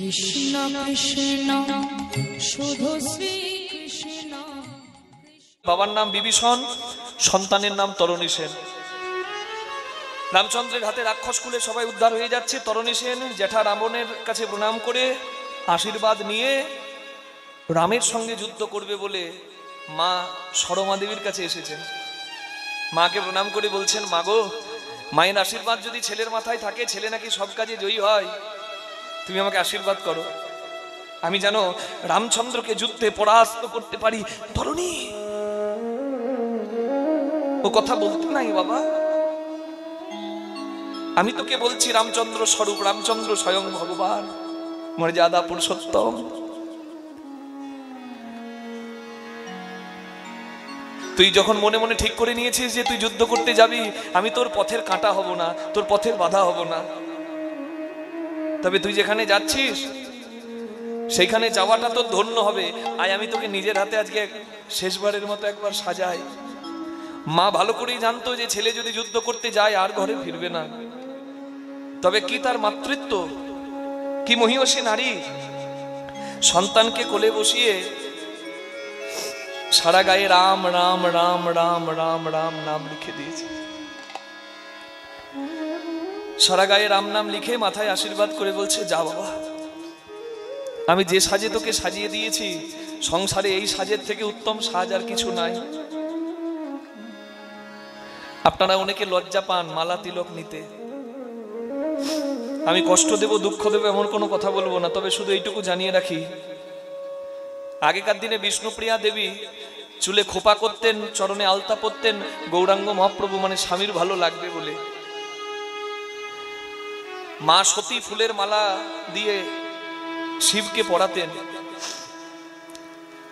কৃষ্ণ কৃষ্ণ শুধু শ্রী কৃষ্ণ। বাবার নাম বিভীষণ, সন্তানের নাম তরণী সেন। রামচন্দ্রের হাতে রাক্ষস কুলে সবাই উদ্ধার হয়ে যাচ্ছে। তরণী সেন জ্যাঠা রাবণের কাছে প্রণাম করে আশীর্বাদ নিয়ে রামের সঙ্গে যুদ্ধ করবে বলে মা সরমা দেবীর কাছে এসেছেন। মাকে প্রণাম করে বলছেন, মাগো, মায়ের আশীর্বাদ যদি ছেলের মাথায় থাকে, ছেলে নাকি সব কাজে জয়ী হয়, তুমি আমাকে আশীর্বাদ করো, আমি যেন রামচন্দ্রকে যুদ্ধে পরাস্ত করতে পারি। তরণী, ও কথা বলতে নাই বাবা, আমি তোকে বলছি রামচন্দ্র স্বরূপ, রামচন্দ্র স্বয়ং ভগবান, মর্যাদা পুরুষোত্তম। তুই যখন মনে মনে ঠিক করে নিয়েছিস যে তুই যুদ্ধ করতে যাবি, আমি তোর পথের কাঁটা হব না, তোর পথের বাধা হব না। তবে তুই যেখানে যাচ্ছিস সেইখানে যাওয়াটা তোর ধন্য হবে। আয়, আমি তোকে নিজের হাতে আজকে শেষবারের মতো একবার সাজাই। মা ভালো করেই জানতো যে ছেলে যদি যুদ্ধ করতে যায় আর ঘরে ফিরবে না। তবে কি তার মাতৃত্ব, কি মহিয়সী নারী, সন্তানকে কোলে বসিয়ে সারা গায়ে রাম রাম রাম রাম রাম রাম নাম লিখে দিয়েছে। সারা গায়ে রাম নাম লিখে মাথায় আশীর্বাদ করে বলছে, যা বাবা, আমি যে সাজে তোকে সাজিয়ে দিয়েছি, সংসারে এই সাজের থেকে উত্তম সাজ আর কিছু নাই। আপনারা অনেকে লজ্জা পান মালা তিলক নিতে, আমি কষ্ট দেব দুঃখ দেব এমন কোনো কথা বলবো না। তবে শুধু এইটুকু জানিয়ে রাখি, আগেকার দিনে বিষ্ণুপ্রিয়া দেবী চুলে খোপা করতেন, চরণে আলতা পরতেন গৌরাঙ্গ মহাপ্রভু মানে স্বামীর ভালো লাগবে বলে। মা সতী ফুলের মালা দিয়ে শিবকে পরাতেন,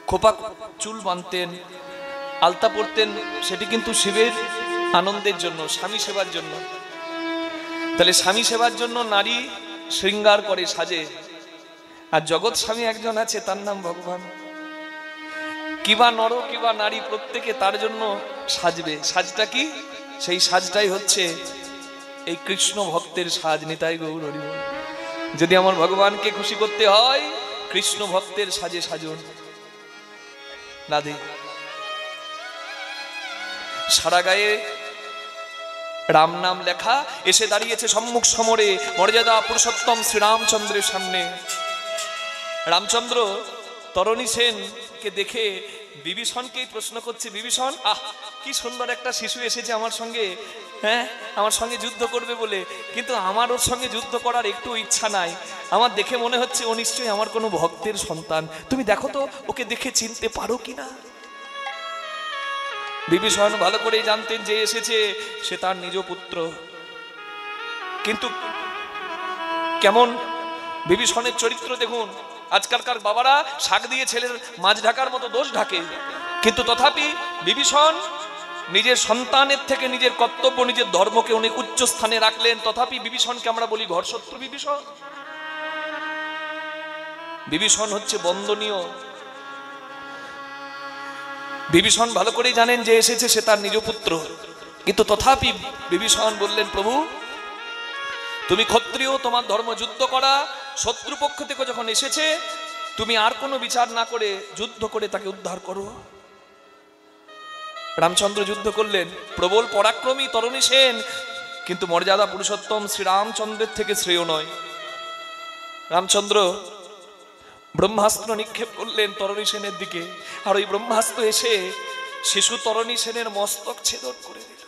খোপা চুল বাঁধতেন, আলতা পরতেন, সেটি কিন্তু শিবের আনন্দের জন্য, স্বামী সেবার জন্য। তাহলে স্বামী সেবার জন্য নারী শৃঙ্গার করে, সাজে। আর জগৎ স্বামী একজন আছে, তার নাম ভগবান। কিবা নর কিবা নারী, প্রত্যেকে তার জন্য সাজবে। সাজটা কি? সেই সাজটাই হচ্ছে এই কৃষ্ণ ভক্তের সাজ। নিতাই গৌর হরি বল। যদি আমার ভগবানকে খুশি করতে হয়, কৃষ্ণ ভক্তের সাজে সাজুন। রাধে। সারা গায়ে রাম নাম লেখা, এসে দাঁড়িয়েছে সম্মুখ সমরে মর্যাদা পুরুষোত্তম শ্রীরামচন্দ্রের সামনে। রামচন্দ্র তরণী সেনকে দেখে বিভীষণকেই প্রশ্ন করছে, বিভীষণ, আহ কি সুন্দর একটা শিশু এসেছে আমার সঙ্গে, হ্যাঁ আমার সঙ্গে যুদ্ধ করবে বলে, কিন্তু আমার ওর সঙ্গে যুদ্ধ করার একটু ইচ্ছা নাই। আমার দেখে মনে হচ্ছে ও নিশ্চয়ই আমার কোনো ভক্তের সন্তান, তুমি দেখো তো ওকে দেখে চিনতে পারো কিনা। বিভীষণ ভালো করেই জানতেন যে এসেছে সে তার নিজ পুত্র। কিন্তু কেমন বিভীষণের চরিত্র দেখুন। আজকালকার বাবারা শাক দিয়ে ছেলের মাছ ঢাকার মতো দোষ ঢাকে, কিন্তু তথাপি বিভীষণ নিজের সন্তানের থেকে নিজের কর্তব্য, নিজের ধর্মকে অনেক উচ্চ স্থানে রাখলেন। তথাপি বিভীষণকে আমরা বলি ঘরশত্রু বিভীষণ। বিভীষণ হচ্ছে বন্দনীয়। বিভীষণ ভালো করেই জানেন যে এসেছে সে তার নিজ পুত্র, কিন্তু তথাপি বিভীষণ বললেন, প্রভু তুমি ক্ষত্রিয়, তোমার ধর্ম যুদ্ধ করা, শত্রুপক্ষ থেকে যখন এসেছে তুমি আর কোনো বিচার না করে যুদ্ধ করে তাকে উদ্ধার করো। রামচন্দ্র যুদ্ধ করলেন, প্রবল পরাক্রমী তরণী সেন, কিন্তু মর্যাদা পুরুষোত্তম শ্রীরামচন্দ্রের থেকে শ্রেয় নয়। রামচন্দ্র ব্রহ্মাস্ত্র নিক্ষেপ করলেন তরণী সেনের দিকে, আর ওই ব্রহ্মাস্ত্র এসে শিশু তরণী সেনের মস্তক ছেদন করে দিল।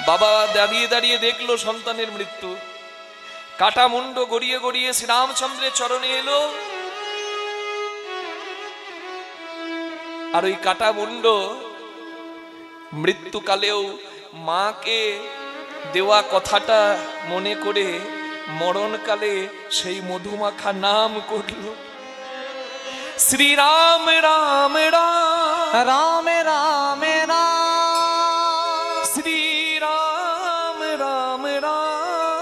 বাবা দাঁড়িয়ে দাঁড়িয়ে দেখলো সন্তানের মৃত্যু। কাটা মুন্ড গড়িয়ে গড়িয়ে শ্রীরামচন্দ্রের চরণে এলো, আর ওই কাটা মুন্ড মৃত্যুকালেও মাকে দেওয়া কথাটা মনে করে মরণকালে সেই মধুমাখা নাম করল, শ্রীরাম রাম রাম রাম রাম রাম, শ্রীরাম রাম রাম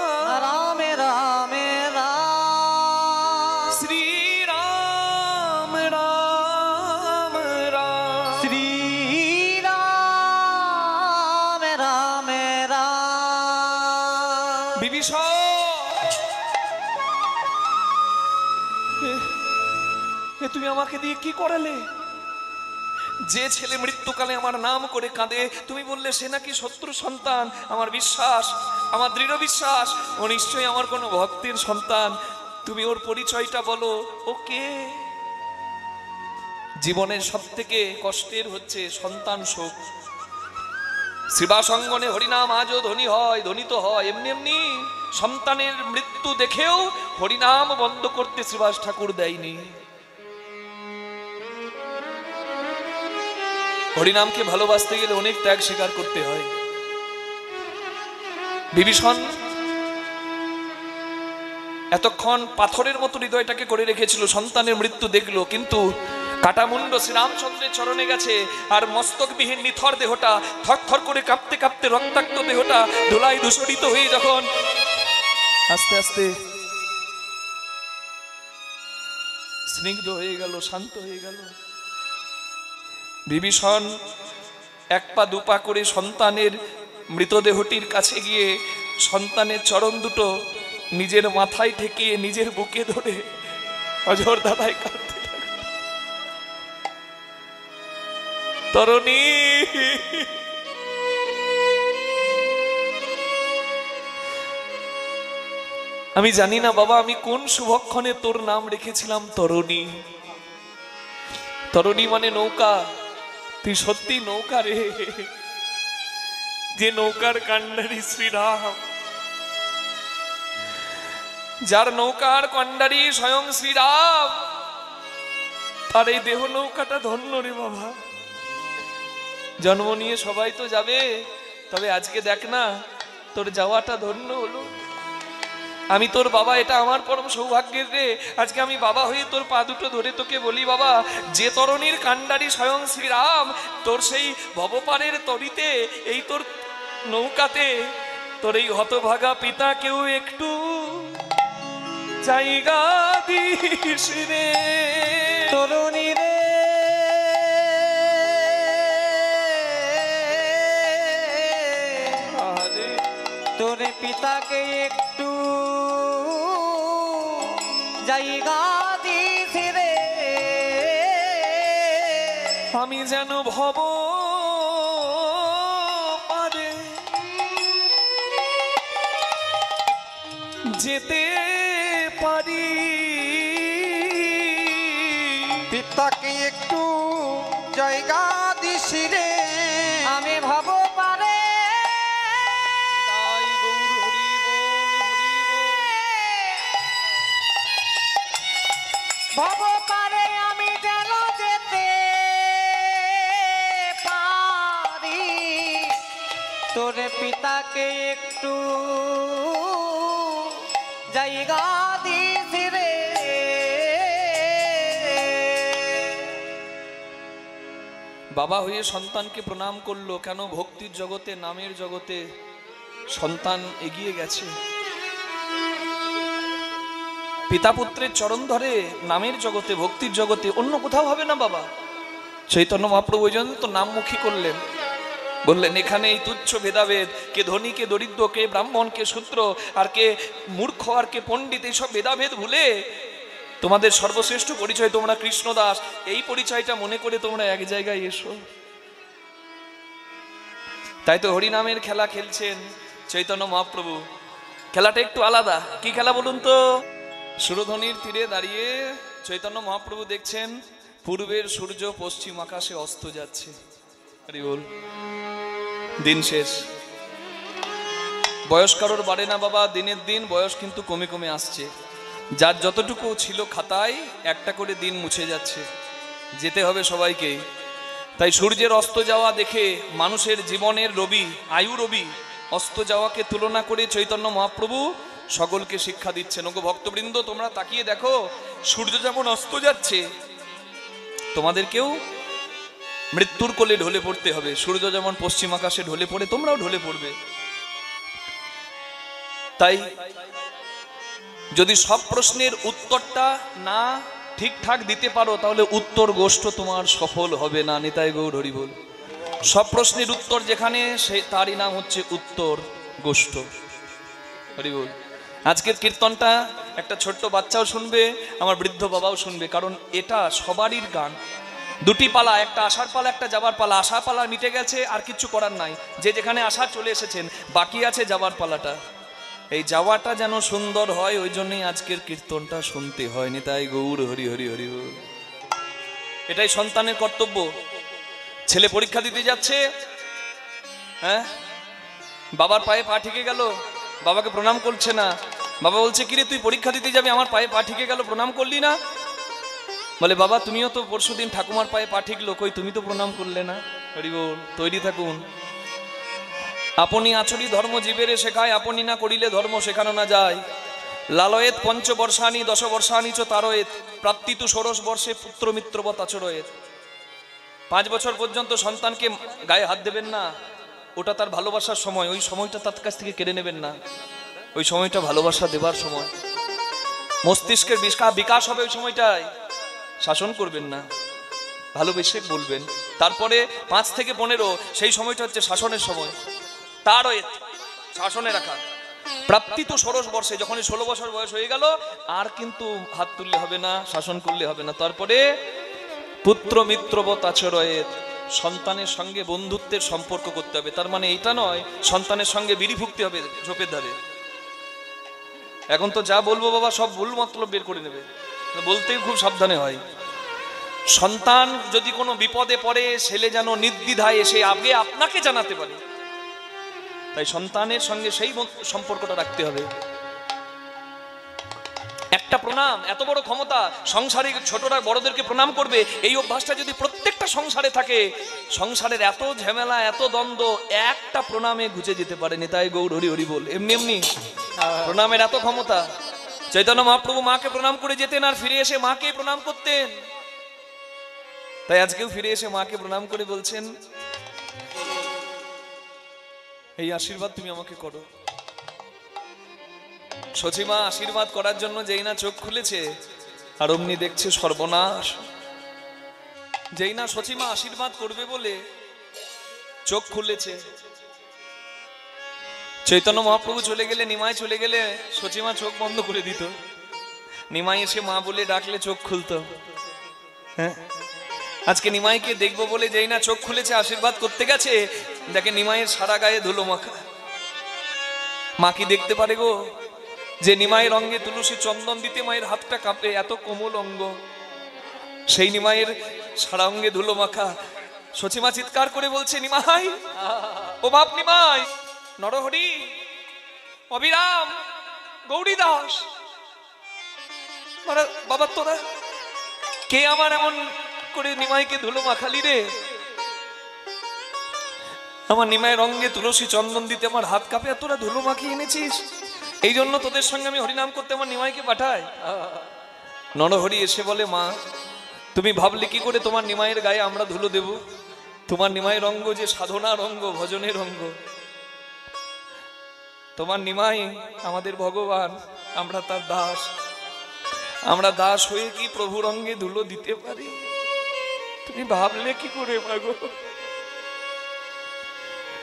রাম রাম রাম, শ্রীরাম রাম রাম, শ্রীরাম রাম রাম। বিভীষণ এ তুমি আমাকে দিয়ে কি করালে? যে ছেলে মৃত্যুকালে আমার নাম করে কাঁদে, তুমি বললে সে নাকি শত্রু সন্তান। আমার বিশ্বাস, আমার দৃঢ় বিশ্বাস, ও নিশ্চয়ই আমার কোনো ভক্তের সন্তান। তুমি ওর পরিচয়টা বলো, ও কে? জীবনের সব থেকে কষ্টের হচ্ছে সন্তান শোক। শিবাসঙ্গনে হরিনাম আজও ধ্বনি হয়, ধ্বনিত হয়। এমনি এমনি সন্তানের মৃত্যু দেখেও হরিনাম বন্ধ করতে শ্রীবাস ঠাকুর দেয়নি। হরিনামকে ভালোবাসতে গেলে অনেক ত্যাগ স্বীকার করতে হয়। বিভীষণ এতক্ষণ পাথরের মতো হৃদয়টাকে করে রেখেছিল, সন্তানের মৃত্যু দেখলো, কিন্তু কাটামুন্ড শ্রীরামচন্দ্রের চরণে গেছে, আর মস্তকবিহীন নিথর দেহটা থরথর করে কাঁপতে কাঁপতে রক্তাক্ত দেহটা ধুলায় দূষরিত হয়ে যখন আস্তে আস্তে স্নিগ্ধ হয়ে গেল, শান্ত হয়ে গেল, বিভীষণ এক পা দুপা করে সন্তানের মৃতদেহটির কাছে গিয়ে সন্তানের চরণ দুটো নিজের মাথায় ঠেকিয়ে নিজের বুকে ধরে অঝোর ধারায় কাঁদতে লাগল। তরুণী, আমি জানি না বাবা আমি কোন শুভক্ষণে তোর নাম রেখেছিলাম তরুণী। তরুণী মানে নৌকা, তুই সত্যি নৌকা রে, যে নৌকার কান্ডারি শ্রীরাম, যার নৌকার কান্ডারি স্বয়ং শ্রীরাম, তার এই দেহ নৌকাটা ধন্য রে বাবা। জন্ম নিয়ে সবাই তো যাবে, তবে আজকে দেখ না তোর যাওয়াটা ধন্য হলো। আমি তোর বাবা, এটা আমার পরম সৌভাগ্যের রে। আজকে আমি বাবা হয়ে তোর পা দুটো ধরে তোকে বলি বাবা, যে তরণীর কান্ডারি স্বয়ং শ্রীরাম, তোর সেই ভবপারের তরিতে, এই তোর নৌকাতে তোর এই হতভাগা পিতাকেও একটু জায়গা দিস রে তরুণী রে। তোর পিতাকে একটু জায়গা দিস রে। আমি যেন ভব পারে যেতে পারি। পিতাকে একটু জায়গা দিস রে। আমি ভাব পারে ভাব পারে আমি যেন যেতে পারি। তোর পিতাকে একটু জায়গা দিস রে। বাবা হয়ে সন্তানকে প্রণাম করলো কেন? ভক্তির জগতে, নামের জগতে সন্তান এগিয়ে গেছে। পিতা পুত্রের চরণ ধরে নামের জগতে, ভক্তির জগতে, অন্য কোথাও হবে না বাবা। চৈতন্য মহাপ্রভু ওই জন্য তো নামমুখী করলেন, বললেন এখানে এই তুচ্ছ ভেদাভেদ, কে ধনী কে দরিদ্র, কে ব্রাহ্মণ কে শূদ্র, আর কে মূর্খ আর কে পণ্ডিত, এইসব ভেদাভেদ ভুলে তোমাদের সর্বশ্রেষ্ঠ পরিচয় তোমরা কৃষ্ণদাস, এই পরিচয়টা মনে করে তোমরা এক জায়গায় এসো। তাই তো হরিনামের খেলা খেলছেন চৈতন্য মহাপ্রভু। খেলাটা একটু আলাদা। কি খেলা বলুন তো? সুরধ্বনির তীরে দাঁড়িয়ে চৈতন্য মহাপ্রভু দেখছেন পূর্বের সূর্য পশ্চিম আকাশে অস্ত যাচ্ছে। হরি বল। দিন শেষ, বয়স কারোর বাড়ে না বাবা, দিনের দিন বয়স কিন্তু কমে কমে আসছে। যার যতটুকু ছিল খাতায় একটা করে দিন মুছে যাচ্ছে, যেতে হবে সবাইকে। তাই সূর্যের অস্ত যাওয়া দেখে মানুষের জীবনের রবি, আয়ু রবি অস্ত যাওয়াকে তুলনা করে চৈতন্য মহাপ্রভু সকলকে শিক্ষা দিচ্ছেন। ওগো ভক্তবৃন্দ, তোমরা তাকিয়ে দেখো, সূর্য যেমন অস্ত যাচ্ছে, তোমাদেরকেও মৃত্যুর কোলে ঢলে পড়তে হবে। সূর্য যেমন পশ্চিম আকাশে ঢলে পড়ে, তোমরাও ঢলে পড়বে। তাই যদি সব প্রশ্নের উত্তরটা না ঠিকঠাক দিতে পারো, তাহলে উত্তর গোষ্ঠ তোমার সফল হবে না। নিতাই গৌর হরি বল। সব প্রশ্নের উত্তর যেখানে, সে তারই নাম হচ্ছে উত্তর গোষ্ঠ। হরি বল। আজকের কীর্তনটা একটা ছোট্ট বাচ্চাও শুনবে, আমার বৃদ্ধ বাবাও শুনবে, কারণ এটা সবারই গান। দুটি পালা, একটা আসার পালা, একটা যাবার পালা। আসা পালা মিটে গেছে, আর কিচ্ছু করার নাই, যে যেখানে আসা চলে এসেছেন, বাকি আছে যাবার পালাটা। এই যাওয়াটা যেন সুন্দর হয়, ওই জন্যই আজকের কীর্তনটা শুনতে হয়। নিতাই গৌর হরি হরি হরি বল। এটাই সন্তানের কর্তব্য। ছেলে পরীক্ষা দিতে যাচ্ছে, হ্যাঁ, বাবার পায়ে পা ঠেকে গেল, বাবাকে প্রণাম করছে না। বাবা বলছে, কিরে তুই পরীক্ষা দিতে যাবি, আমার পায়ে পা ঠেকে গেল, প্রণাম করলি না? বলে, বাবা তুমিও তো পরশুদিন ঠাকুমার পায়ে পা ঠিকলো, কই তুমি তো প্রণাম করলে না। হরি বল। তৈরি থাকুন। আপনি আচরি ধর্ম জীবেরে শেখায়, আপনি না করিলে ধর্ম শেখানো না যায়। লালয়েত পঞ্চবর্ষানি 10 বর্ষানি চ তারয়েত, প্রাপ্তি তু 16 বর্ষে পুত্র মিত্রবৎ আচরয়েত। 5 বছর পর্যন্ত সন্তানকে গায়ে হাত দেবেন না, ওটা তার ভালোবাসার সময়, ওই সময়টা তার কাছ থেকে কেড়ে নেবেন না, ওই সময়টা ভালোবাসা দেবার সময়। মস্তিষ্কের বিকাশ হবে ওই সময়টায়, শাসন করবেন না, ভালোবেসে বলবেন। তারপরে 5 থেকে 15 সেই সময়টা হচ্ছে শাসনের সময়, তার শাসনে রাখা। প্রাপ্তি তো 16 বর্ষে, যখন 16 বছর বয়স হয়ে গেল, আর কিন্তু হাত তুললে হবে না, শাসন করলে হবে না। তারপরে পুত্র মিত্রবৎ আচরয়েত, সন্তানের সঙ্গে বন্ধুত্বের সম্পর্ক করতে হবে। তার মানে এটা নয় সন্তানের সঙ্গে বিড়ি ফুঁকতে হবে ঝোপের ধারে। এখন তো যা বলবো বাবা সব ভুল মতলব বের করে নেবে, বলতেই খুব সাবধানে হয়। সন্তান যদি কোনো বিপদে পড়ে, ছেলে যেন নির্দ্বিধায় এসে আগে আপনাকে জানাতে পারে, তাই সন্তানের সঙ্গে সেই সম্পর্কটা রাখতে হবে। একটা প্রণাম, এত বড় ক্ষমতা, সংসারে ছোটরা বড়দেরকে প্রণাম করবে, এই অভ্যাসটা যদি প্রত্যেকটা সংসারে থাকে, সংসারের এত ঝামেলা, এত দ্বন্দ্ব একটা প্রণামে ঘুচে যেতে পারে। নিতাই গৌর হরি হরি বল। এমনি এমনি প্রণামের এত ক্ষমতা। চৈতন্য মহাপ্রভু মাকে প্রণাম করে যেতেন, আর ফিরে এসে মাকে প্রণাম করতেন। তাই আজকেও ফিরে এসে মাকে প্রণাম করে বলছেন, এই আশীর্বাদ তুমি আমাকে করো। সচিমা আশীর্বাদ করার জন্য যেই না চোখ খুলেছে, আর অমনি দেখছে সর্বনাশ। যেই না সচিমা আশীর্বাদ করবে বলে চোখ খুলেছে, চৈতন্য মহাপ্রভু চলে গেলে, নিমাই চলে গেলে, সচিমা চোখ বন্ধ করে দিত। নিমাই এসে মা বলে ডাকলে চোখ খুলতো। হ্যাঁ, আজকে নিমাইকে দেখবো বলে যেই না চোখ খুলেছে, আশীর্বাদ করতে গেছে, দেখে নিমাইয়ের সারা গায়ে ধুলো মাখা। মা কি দেখতে পারে গো যে নিমাইয়ের অঙ্গে তুলসী চন্দন দিতে মায়ের হাতটা কাঁপে, এত কোমল অঙ্গ, সেই নিমাইয়ের সারা অঙ্গে ধুলো মাখা। সচিমা চিৎকার করে বলছে, নিমাই, ও বাপ নিমাই, নরহরি, অবিরাম, গৌরী দাস, বাবা তোরা কে আমার এমন করে নিমাইকে ধুলো মাখালি রে? আমার নিমাইয়ের রঙে তুলসী চন্দন দিতে আমার হাত কাঁপে, আর তোরা ধুলো মাখিয়ে এনেছিস। এই জন্য তোদের সঙ্গে আমি হরিনাম করতে আমার নিমাইকে পাঠাই। নরহরি এসে বলে, মা তুমি ভাবলে কি করে তোমার নিমাইয়ের গায়ে আমরা ধুলো দেব? তোমার নিমাইয়ের অঙ্গ যে সাধনার অঙ্গ, ভজনের অঙ্গ। তোমার নিমাই আমাদের ভগবান, আমরা তার দাস। আমরা দাস হয়ে কি প্রভুর অঙ্গে ধুলো দিতে পারি? তুমি ভাবলে কি করে মাগো?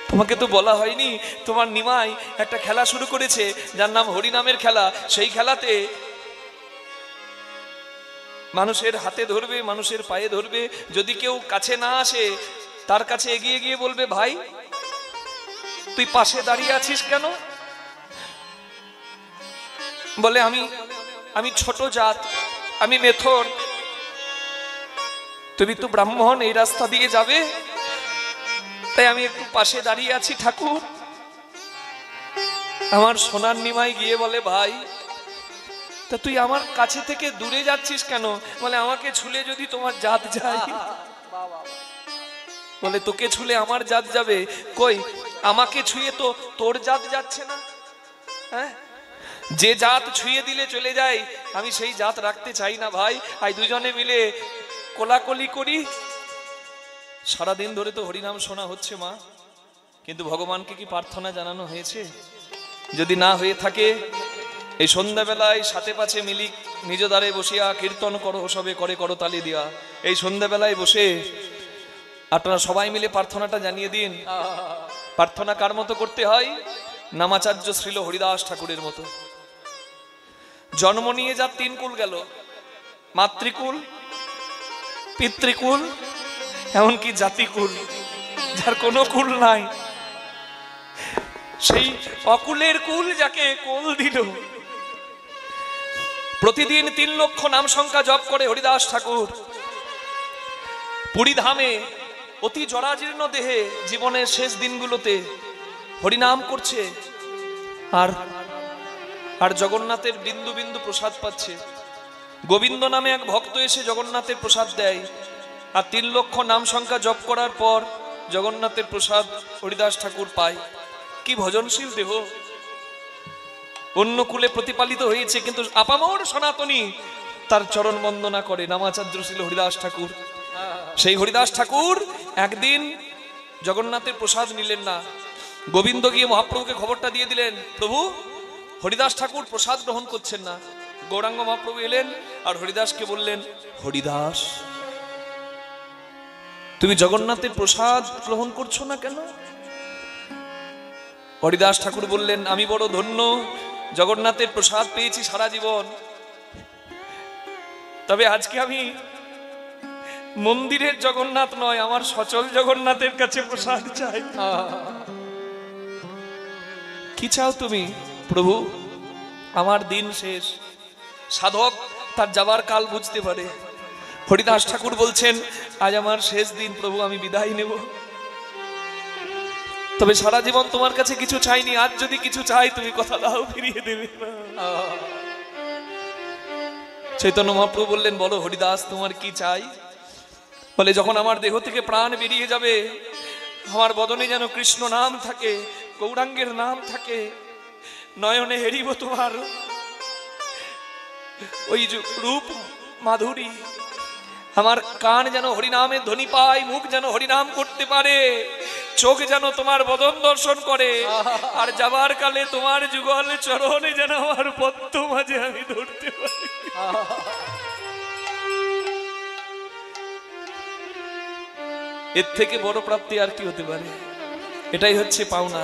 তোমাকে তো বলা হয়নি তোমার নিমাই একটা খেলা শুরু করেছে যার নাম হরিনামের খেলা। সেই খেলাতে মানুষের হাতে ধরবে, মানুষের পায়ে ধরবে, যদি কেউ কাছে না আসে তার কাছে এগিয়ে গিয়ে বলবে, ভাই তুই পাশে দাঁড়িয়ে আছিস কেন? বলে, আমি ছোট জাত, আমি মেথর, তুমি তো ব্রাহ্মণ, এই রাস্তা দিয়ে যাবে, তাই আমি একটু পাশে দাঁড়িয়ে আছি ঠাকুর। আমার সোনার নিমাই গিয়ে বলে, ভাই তা তুই আমার কাছে থেকে দূরে যাচ্ছিস কেন? বলে, আমাকে ছুলে যদি তোমার জাত যায়। বলে, তোকে ছুলে আমার জাত যাবে? কই, আমাকে ছুঁয়ে তো তোর জাত যাচ্ছে না। হ্যাঁ, যে জাত ছুঁয়ে দিলে চলে যায়, আমি সেই জাত রাখতে চাই না ভাই। আই দুজনে মিলে কোলাকুলি করি। সারাদিন ধরে তো হরিনাম শোনা হচ্ছে মা, কিন্তু ভগবানকে কি প্রার্থনা জানানো হয়েছে? যদি না হয়ে থাকে, এই সন্ধ্যাবেলায় সাথে পাছে মিলি নিজ দ্বারে বসিয়া কীর্তন করো, সবে করে করো তালি দিয়া। এই সন্ধ্যাবেলায় বসে আপনারা সবাই মিলে প্রার্থনাটা জানিয়ে দিন। প্রার্থনা কার মতো করতে হয়? নামাচার্য শ্রীল হরিদাস ঠাকুরের মতো। জন্ম নিয়ে যার 3 কুল গেল, মাতৃকুল, পিতৃকুল, এমনকি জাতিকুল, যার কোনো কুল নাই। সেই অকুলের কুল যাকে কোল দিল। প্রতিদিন 3 লক্ষ নাম সংখ্যা জপ করে হরিদাস ঠাকুর পুরীধামে অতি জরাজীর্ণ দেহে জীবনের শেষ দিনগুলোতে হরিনাম করছে, আর জগন্নাথের বিন্দু বিন্দু প্রসাদ পাচ্ছে। গোবিন্দ নামে এক ভক্ত এসে জগন্নাথের প্রসাদ দেয়, আর 3 লক্ষ নাম সংখ্যা জপ করার পর জগন্নাথের প্রসাদ হরিদাস ঠাকুর পায়। কি ভজনশীল দেহ, অন্য কুলে প্রতিপালিত হয়েছে, কিন্তু আপামর সনাতনী তার চরণ বন্দনা করে নামাচার্য ছিল হরিদাস ঠাকুর। সেই হরিদাস ঠাকুর একদিন জগন্নাথের প্রসাদ নিলেন না। গোবিন্দ গিয়ে মহাপ্রভুকে খবরটা দিয়ে দিলেন, প্রভু হরিদাস ঠাকুর প্রসাদ গ্রহণ করছেন না। গৌরাঙ্গ মহাপ্রভু এলেন আর হরিদাসকে বললেন, হরিদাস তুমি জগন্নাথের প্রসাদ গ্রহণ করছো না কেন? হরিদাস ঠাকুর বললেন, আমি বড় ধন্য, জগন্নাথের প্রসাদ পেয়েছি সারা জীবন, তবে আজকে আমি মন্দিরের জগন্নাথ নয়, আমার সচল জগন্নাথের কাছে প্রসাদ চাই। কি চাও তুমি? প্রভু আমার দিন শেষ। সাধক তার যাবার কাল বুঝতে পারে। হরিদাস ঠাকুর বলছেন, আজ আমার শেষ দিন প্রভু, আমি বিদায় নেব, তবে সারা জীবন তোমার কাছে কিছু চাইনি, আজ যদি কিছু চাই তুমি কথা দাও, ফিরিয়ে দেবে। চৈতন্য মহাপ্রভু বললেন, বলো হরিদাস তোমার কি চাই? বলে, যখন আমার দেহ থেকে প্রাণ বেরিয়ে যাবে, আমার বদনে যেন কৃষ্ণ নাম থাকে, গৌরাঙ্গের নাম থাকে, নয়নে হেরিব তোমার ওই রূপ মাধুরী, আমার কান যেন হরিনামের ধ্বনি পায়, মুখ যেন হরিনাম করতে পারে, চোখ যেন তোমার বদন দর্শন করে, আর যাবার কালে তোমার যুগল চরণে যেন আমার পদ্ম মাঝে আমি ধরতে পারি। এর থেকে বড় প্রাপ্তি আর কি হতে পারে? এটাই হচ্ছে পাওনা।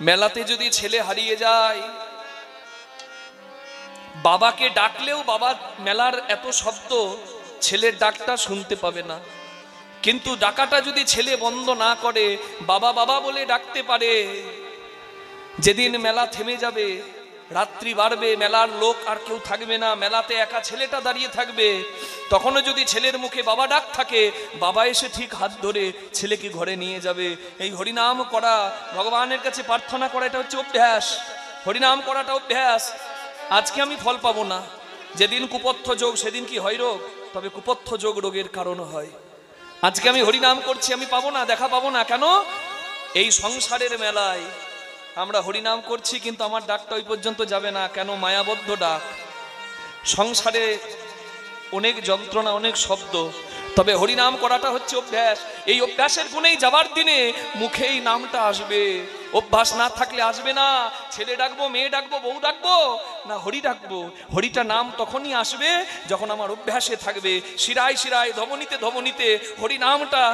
মেলাতে যদি ছেলে হারিয়ে যায়, বাবাকে ডাকলেও বাবা, মেলার এত শব্দ, ছেলের ডাকটা শুনতে পাবে না। কিন্তু ডাকাটা যদি ছেলে বন্ধ না করে, বাবা বাবা বলে ডাকতে পারে, যেদিন মেলা থেমে যাবে, রাত্রি বাড়বে, মেলার লোক আর কেউ থাকবে না, মেলাতে একা ছেলেটা দাঁড়িয়ে থাকবে, তখনও যদি ছেলের মুখে বাবা ডাক থাকে, বাবা এসে ঠিক হাত ধরে ছেলেকে ঘরে নিয়ে যাবে। এই হরিনাম করা, ভগবানের কাছে প্রার্থনা করা, এটা হচ্ছে অভ্যাস। হরিনাম করাটা অভ্যাস। আজকে আমি ফল পাবো না, যেদিন কুপথ্য যোগ সেদিন কি হয় রোগ, তবে কুপথ্য যোগ রোগের কারণ হয়। আজকে আমি হরিনাম করছি, আমি পাবো না, দেখা পাবো না, কেন? এই সংসারের মেলায় আমরা হরিনাম করছি, কিন্তু আমার ডাকটা ওই পর্যন্ত যাবে না, কেন? মায়াবদ্ধ ডাক। সংসারে অনেক যন্ত্রণা, অনেক শব্দ, তবে হরিনাম করাটা হচ্ছে অভ্যাস। এই অভ্যাসের গুণেই যাবার দিনে মুখেই নামটা আসবে। অভ্যাস না থাকলে আসবে না। ছেলে ডাকবো, মেয়ে ডাকবো, বউ ডাকবো, না হরি ডাকবো, হরিটা নাম তখনই আসবে যখন আমার অভ্যাসে থাকবে। শিরায় শিরায়, ধমনীতে ধমনীতে হরিনামটা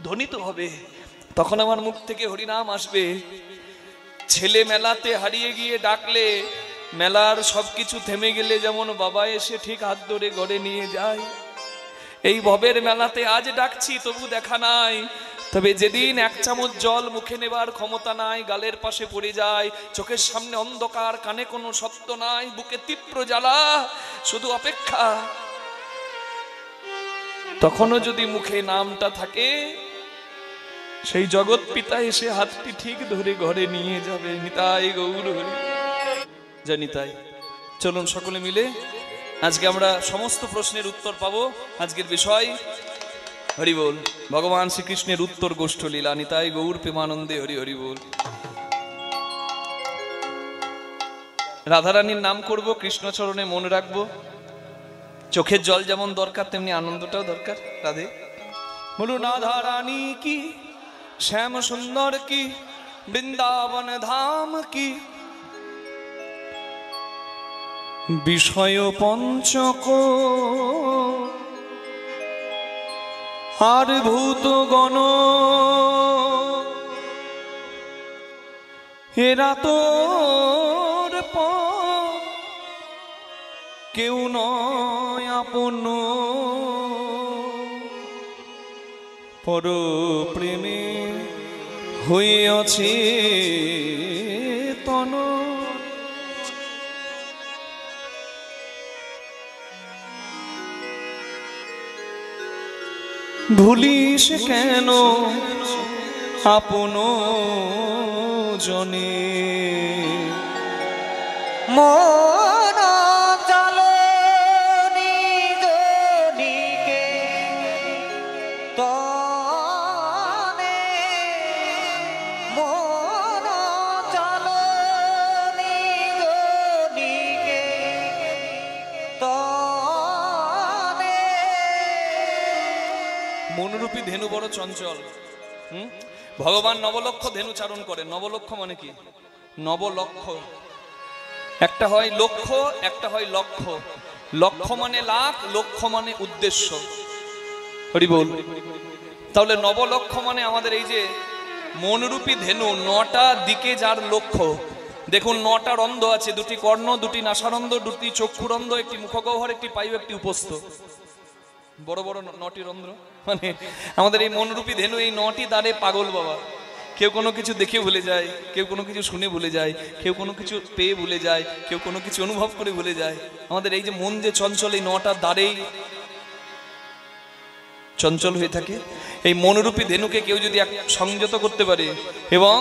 ধ্বনিত হবে, তখন আমার মুখ থেকে হরিনাম আসবে। ছেলে মেলাতে হারিয়ে গিয়ে ডাকলে, মেলার সবকিছু থেমে গেলে যেমন বাবা এসে ঠিক হাত ধরে ঘরে নিয়ে যায়, এই ভবের মেলাতে আজ ডাকছি তবু দেখা নাই। তবে যেদিন 1 চামচ জল মুখে নেবার ক্ষমতা নাই, গালের পাশে পড়ে যায়, চোখের সামনে অন্ধকার, কানে কোনো শব্দ নাই, বুকে তীব্র জ্বালা, শুধু অপেক্ষা, তখনও যদি মুখে নামটা থাকে, সেই জগৎ পিতা এসে হাতটি ঠিক ধরে ঘরে নিয়ে যাবে। নিতাই গৌর হরি। জানি তাই। চলুন সকলে মিলে আজকে আমরা সমস্ত প্রশ্নের উত্তর পাবো। আজকের বিষয় হরি বল, ভগবান শ্রীকৃষ্ণের উত্তর গোষ্ঠ লীলা। নিতাই গৌর প্রেমানন্দে হরি হরি বল। রাধারানীর নাম করব, কৃষ্ণচরণে মন রাখবো। চোখের জল যেমন দরকার, তেমনি আনন্দটাও দরকার। রাধে বলুন রাধা রানী কি, শ্যাম সুন্দর কি, বৃন্দাবন ধাম কি, বিষয় পঞ্চক আর ভূতগণ এরা তোর কেউ নয় আপন, পর প্রেমে হইয়াছে তন। ভুলিস কেন আপন জনে, মন চলো নিজনিকে তনে, মন চলো নিজনিকে তনে। মনরূপী ধেনু বড় চঞ্চল। ভগবান নবলক্ষ ধেনু চারণ করেন। নবলক্ষ মানে কি? নবলক্ষ, একটা হয় লক্ষ্য, একটা হয় লক্ষ্য। লক্ষ্য মানে লাখ, লক্ষ্য মানে উদ্দেশ্য। হরি বল। তাহলে নবলক্ষ মানে আমাদের এই যে মনরূপী ধেনু, নটা দিকে যার লক্ষ্য। দেখুন, নটা রন্ধ্র আছে, দুটি কর্ণ, দুটি নাসারন্ধ্র, দুটি চক্ষুরন্ধ্র, একটি মুখগহ্বর, একটি পায়ু, একটি উপস্থ। বড় বড় নটি রন্ধ্র। মানে আমাদের এই মনরূপী ধেনু এই নটি দ্বারে পাগল বাবা। কেউ কোনো কিছু দেখে ভুলে যায়, কেউ কোনো কিছু শুনে ভুলে যায়, কেউ কোনো কিছু পেয়ে ভুলে যায়, কেউ কোনো কিছু অনুভব করে ভুলে যায়। আমাদের এই যে মন যে চঞ্চল, এই নটা দ্বারেই চঞ্চল হয়ে থাকে। এই মনরূপী ধেনুকে কেউ যদি সংযত করতে পারে এবং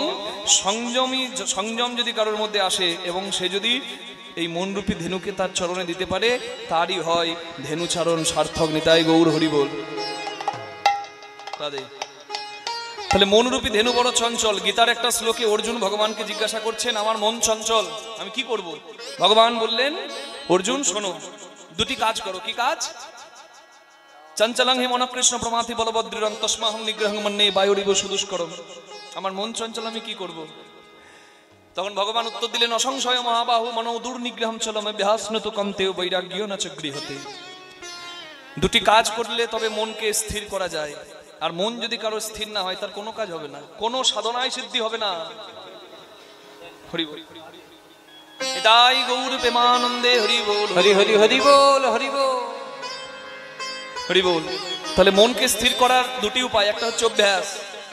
সংযম যদি কারোর মধ্যে আসে এবং সে যদি এই মনরূপী ধেনুকে তার চরণে দিতে পারে, তারই হয় ধেনুচারণ সার্থক। নিতাই গৌর হরি বল। তাহলে মনরূপী ধেনু বড় চঞ্চল। গীতার একটা শ্লোকে অর্জুন ভগবানকে জিজ্ঞাসা করছেন, আমার মন চঞ্চল, আমি কি করব? ভগবান বললেন, অর্জুন শোনো, দুটি কাজ করো। কি কাজ? চঞ্চলং হি মন কৃষ্ণ প্রমাথি বলবদ্রীরং তস্মাহং নিগ্রহং মন্যে বায়ুরিব সুদুষ্করম। আমার মন চঞ্চল, আমি কি করব? তখন ভগবান উত্তর দিলেন, অসংশয় মহাবাহু মনো দুর্নিগ্রহম চলম অভ্যাসনত কন্তেও বৈরাগ্য না চ গৃহতে। দুটি কাজ করলে তবে মনকে স্থির করা যায়। আর মন যদি কারো স্থির না হয়, তার কোনো কাজ হবে না, কোনো সাধনায় সিদ্ধি হবে না। হরি বল। এটাই গৌর প্রেমানন্দে হরি বল। হরি হরি হরি বল, হরি বল, হরি বল। তাহলে মনকে স্থির করার দুটি উপায়। একটা হচ্ছে অভ্যাস।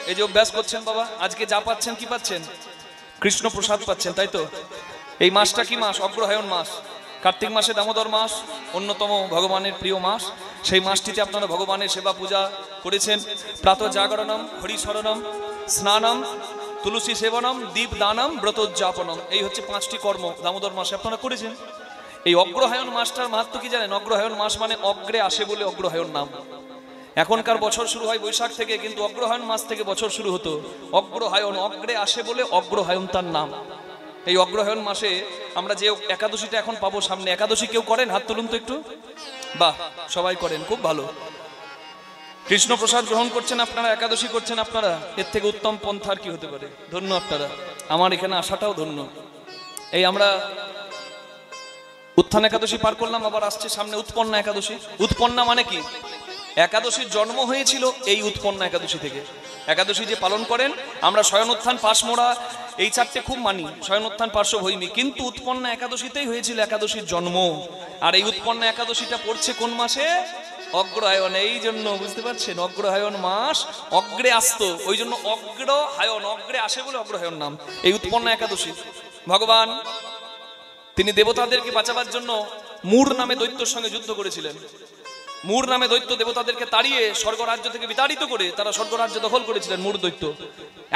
এই যে অভ্যাস করছেন বাবা, আজকে যা পাচ্ছেন, কি পাচ্ছেন? কৃষ্ণ প্রসাদ পাচ্ছেন, তাই তো? এই মাসটা কি মাস? অগ্রহায়ণ মাস। কার্তিক মাসে দামোদর মাস, অন্যতম ভগবানের প্রিয় মাস। সেই মাসটিতে আপনারা ভগবানের সেবা পূজা করেছেন। প্রাতঃ জাগরণম, হরিশরণম, স্নানম, তুলসী সেবনম, দীপ দানম, ব্রতোজ্জাপনম। এই হচ্ছে 5টি কর্ম দামোদর মাসে আপনারা করেছেন। এই অগ্রহায়ণ মাসটার মাহাত্ম্য কি জানেন? অগ্রহায়ণ মাস মানে অগ্রে আসে বলে অগ্রহায়ণ নাম। এখনকার বছর শুরু হয় বৈশাখ থেকে, কিন্তু অগ্রহায়ণ মাস থেকে বছর শুরু হতো। অগ্রহায়ণ, অগ্রে আসে বলে অগ্রহায়ণ তার নাম। এই অগ্রহায়ণ মাসে আমরা যে একাদশীটা এখন পাবো সামনে, একাদশী কেউ করেন? হাত তুলুন তো একটু। বাহ, সবাই করেন, খুব ভালো। কৃষ্ণ প্রসাদ গ্রহণ করছেন আপনারা, একাদশী করছেন আপনারা। এর থেকে উত্তম পন্থার কি হতে পারে? ধন্য আপনারা। আমার এখানে আসাটাও ধন্য। এই আমরা উত্থান একাদশী পার করলাম, আবার আসছে সামনে উৎপন্না একাদশী। উৎপন্না মানে কি? একাদশীর জন্ম হয়েছিল এই উৎপন্না একাদশী থেকে। একাদশী যে পালন করেন, আমরা শয়ন উত্থান, পাশমোড়া, এই 4টে খুব মানি। শয়ন উত্থান, পার্শ্ব ভৈমী, কিন্তু উৎপন্না একাদশীতেই হয়েছিল একাদশীর জন্ম। আর এই উৎপন্না একাদশীটা পড়ছে কোন মাসে? অগ্রহায়ণ। এই জন্য বুঝতে পারছেন, অগ্রহায়ণ মাস অগ্রে আসতো, ওই জন্য অগ্রহায়ণ, অগ্রে আসে বলে অগ্রহায়ণ নাম। এই উৎপন্না একাদশী ভগবান তিনি দেবতাদেরকে বাঁচাবার জন্য মূর নামে দৈত্যর সঙ্গে যুদ্ধ করেছিলেন। মূর নামে দৈত্য দেবতাদেরকে তাড়িয়ে স্বর্গরাজ্য থেকে বিতাড়িত করে তারা স্বর্গরাজ্য দখল করেছিলেন। মূর দৈত্য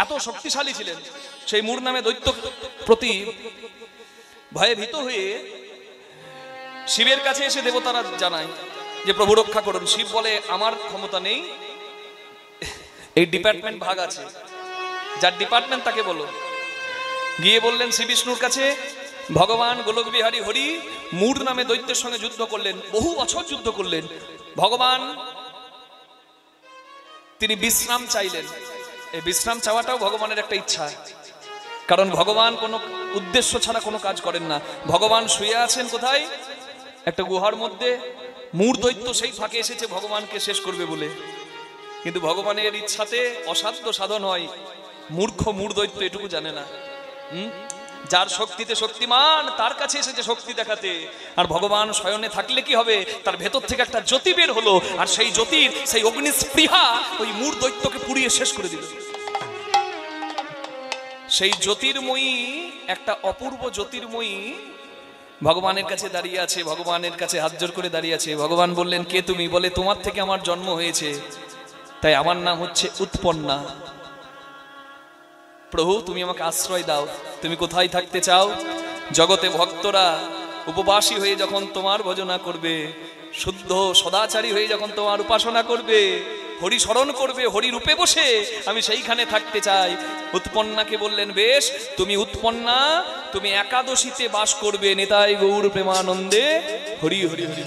এত শক্তিশালী ছিলেন। সেই মূর নামে দৈত্য প্রতি ভয়ে ভীত হয়ে শিবের কাছে এসে দেবতারা জানায় যে প্রভু রক্ষা করুন। শিব বলে, আমার ক্ষমতা নেই, এই ডিপার্টমেন্ট ভাগ আছে, যার ডিপার্টমেন্ট তাকে বলো। গিয়ে বললেন শ্রী বিষ্ণুর কাছে, ভগবান গোলক বিহারী হরি মূর নামে দৈত্যের সঙ্গে যুদ্ধ করলেন, বহু বছর যুদ্ধ করলেন। ভগবান তিনি বিশ্রাম চাইলেন। এই বিশ্রাম চাওয়াটাও ভগবানের একটা ইচ্ছা, কারণ ভগবান কোনো উদ্দেশ্য ছাড়া কোনো কাজ করেন না। ভগবান শুয়ে আছেন কোথায়? একটা গুহার মধ্যে। মূর দৈত্য সেই ফাঁকে এসেছে ভগবানকে শেষ করবে বলে, কিন্তু ভগবানের ইচ্ছাতে অসাধ্য সাধন হয়। মূর্খ মূর দৈত্য এটুকু জানে না। যার শক্তিতে শক্তিমান তার কাছে এসেছে শক্তি দেখাতে। আর ভগবান শয়নে থাকলে কি হবে, তার ভেতর থেকে একটা জ্যোতি বের হলো, আর সেই জ্যোতির সেই অগ্নিস্পৃহা ওই মূর দৈত্যকে পুড়িয়ে শেষ করে দিল। সেই জ্যোতির্ময়ী, একটা অপূর্ব জ্যোতির্ময়ী ভগবানের কাছে দাঁড়িয়ে আছে, ভগবানের কাছে হাত জোড় করে দাঁড়িয়ে আছে। ভগবান বললেন, কে তুমি? বলে, তোমার থেকে আমার জন্ম হয়েছে, তাই আমার নাম হচ্ছে উৎপন্না। প্রভু, তুমি আমাকে আশ্রয় দাও, তুমি কোথায় থাকতে চাও? জগতে ভক্তরা উপবাসী হয়ে যখন তোমার ভজনা করবে, শুদ্ধ সদাচারী হয়ে যখন তোমার উপাসনা করবে, হরি স্মরণ করবে, হরি রূপে বসে, আমি সেইখানে থাকতে চাই। উৎপন্নাকে বললেন, বেশ, তুমি উৎপন্না, তুমি একাদশীতে বাস করবে। নিতাই গৌর প্রেমানন্দে হরি হরি হরি।